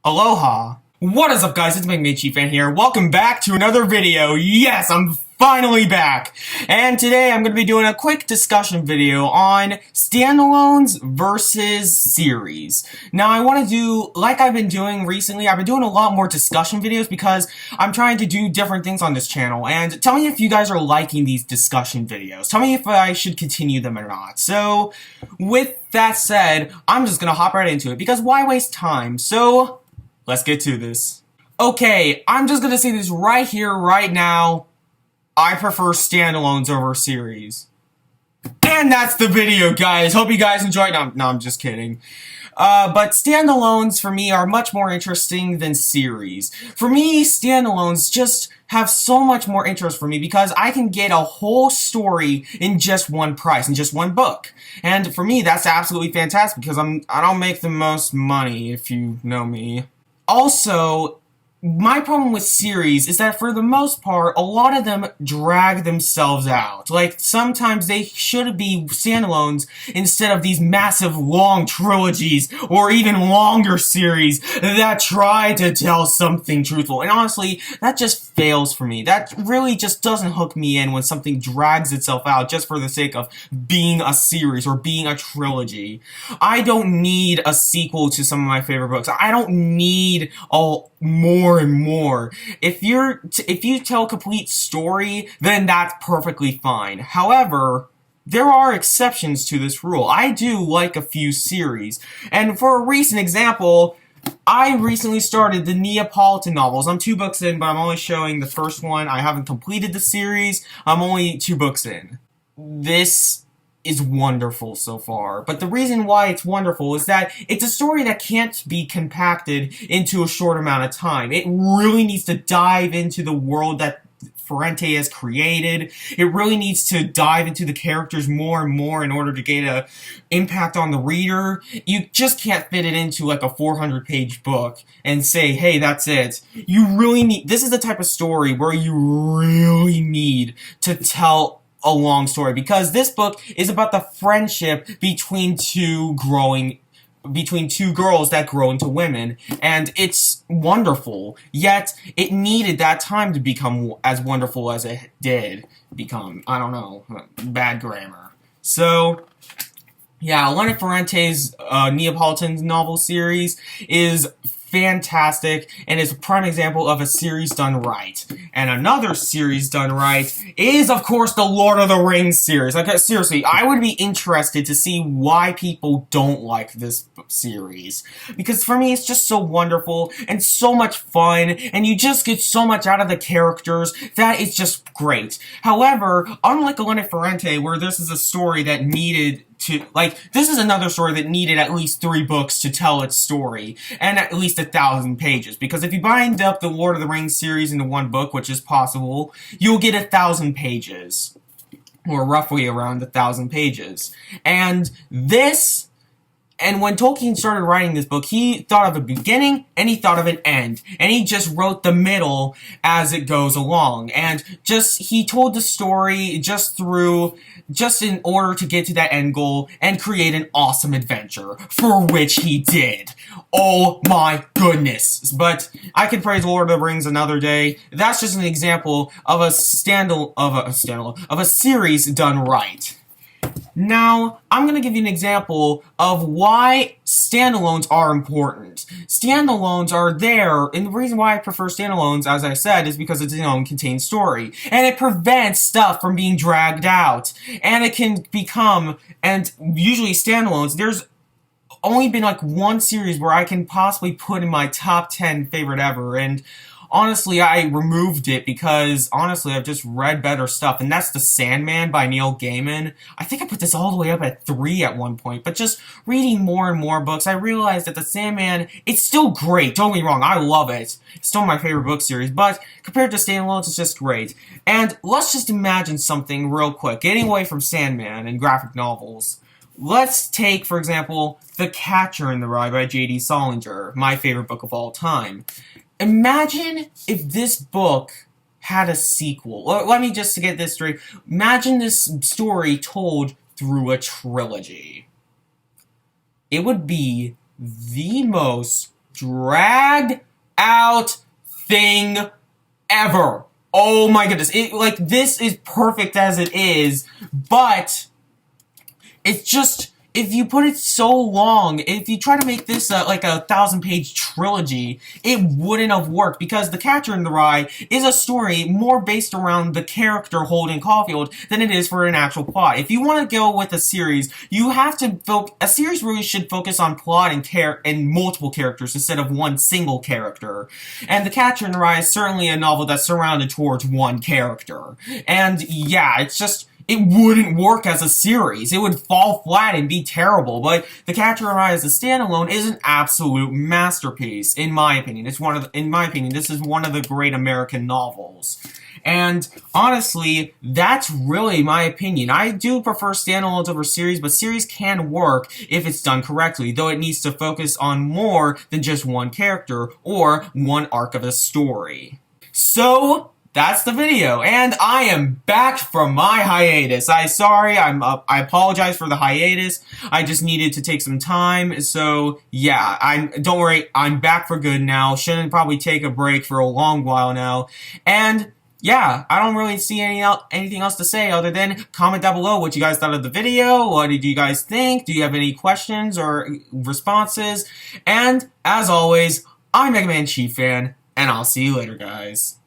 Aloha! What is up, guys? It's McMitchy here. Welcome back to another video. Yes, I'm finally back! And today I'm going to be doing a quick discussion video on standalones versus series. Now, I want to do, like I've been doing recently, I've been doing a lot more discussion videos because I'm trying to do different things on this channel. And tell me if you guys are liking these discussion videos. Tell me if I should continue them or not. So, with that said, I'm just going to hop right into it because why waste time? So, let's get to this. Okay, I'm just gonna say this right here, right now. I prefer standalones over series. And that's the video, guys. Hope you guys enjoyed. No, I'm just kidding. But standalones, for me, are much more interesting than series. For me, standalones just have so much more interest for me because I can get a whole story in just one price, in just one book. And for me, that's absolutely fantastic because I don't make the most money, if you know me. Also, my problem with series is that for the most part, a lot of them drag themselves out. Like, sometimes they should be standalones instead of these massive long trilogies or even longer series that try to tell something truthful. And honestly, that just fails for me. That really just doesn't hook me in when something drags itself out just for the sake of being a series or being a trilogy. I don't need a sequel to some of my favorite books. I don't need more and more. If you tell a complete story, then that's perfectly fine. However, there are exceptions to this rule. I do like a few series. And for a recent example, I recently started the Neapolitan novels. I'm 2 books in, but I'm only showing the first one. I haven't completed the series. I'm only 2 books in. This is wonderful so far. But the reason why it's wonderful is that it's a story that can't be compacted into a short amount of time. It really needs to dive into the world that Ferrante has created. It really needs to dive into the characters more and more in order to get an impact on the reader. You just can't fit it into like a 400-page book and say, hey, that's it. You really need, this is the type of story where you really need to tell a long story, because this book is about the friendship between two girls that grow into women, and it's wonderful, yet it needed that time to become as wonderful as it did become. I don't know, bad grammar. So, yeah, Elena Ferrante's Neapolitan novel series is fantastic, and is a prime example of a series done right. And another series done right is, of course, the Lord of the Rings series. Like, seriously, I would be interested to see why people don't like this series. Because for me, it's just so wonderful, and so much fun, and you just get so much out of the characters that it's just great. However, unlike Elena Ferrante, where this is a story that needed this is another story that needed at least 3 books to tell its story, and at least 1,000 pages, because if you bind up the Lord of the Rings series into one book, which is possible, you'll get 1,000 pages, or roughly around 1,000 pages, and when Tolkien started writing this book, he thought of a beginning, and he thought of an end, and he just wrote the middle as it goes along, and he told the story just in order to get to that end goal and create an awesome adventure, for which he did. Oh my goodness. But I could praise Lord of the Rings another day. That's just an example of a series done right. Now, I'm going to give you an example of why standalones are important. Standalones are there, and the reason why I prefer standalones, as I said, is because it's its own contained story. And it prevents stuff from being dragged out. And it can become, and usually standalones, there's only been like one series where I can possibly put in my top 10 favorite ever, and honestly, I removed it because, honestly, I've just read better stuff, and that's The Sandman by Neil Gaiman. I think I put this all the way up at 3 at one point, but just reading more and more books, I realized that The Sandman, it's still great, don't get me wrong, I love it. It's still my favorite book series, but compared to standalones, it's just great. And let's just imagine something real quick, getting away from Sandman and graphic novels. Let's take, for example, The Catcher in the Rye by J.D. Salinger, my favorite book of all time. Imagine if this book had a sequel. Let me just get this straight. Imagine this story told through a trilogy. It would be the most dragged out thing ever. Oh my goodness. This is perfect as it is, but it's just, if you put it so long, if you try to make this like a 1,000-page trilogy, it wouldn't have worked, because The Catcher in the Rye is a story more based around the character Holden Caulfield than it is for an actual plot. If you want to go with a series, you have to a series really should focus on plot and multiple characters instead of one single character. And The Catcher in the Rye is certainly a novel that's surrounded towards one character. And yeah, it's just, it wouldn't work as a series. It would fall flat and be terrible. But The Catcher in the Rye as a standalone is an absolute masterpiece, in my opinion. In my opinion, this is one of the great American novels. And honestly, that's really my opinion. I do prefer standalones over series, but series can work if it's done correctly, though it needs to focus on more than just one character or one arc of a story. So, that's the video, and I am back from my hiatus. I apologize for the hiatus. I just needed to take some time, so yeah, don't worry, I'm back for good now. Shouldn't probably take a break for a long while now, and yeah, I don't really see anything else to say other than comment down below what you guys thought of the video. What did you guys think? Do you have any questions or responses? And as always, I'm Mega Man Chief Fan, and I'll see you later, guys.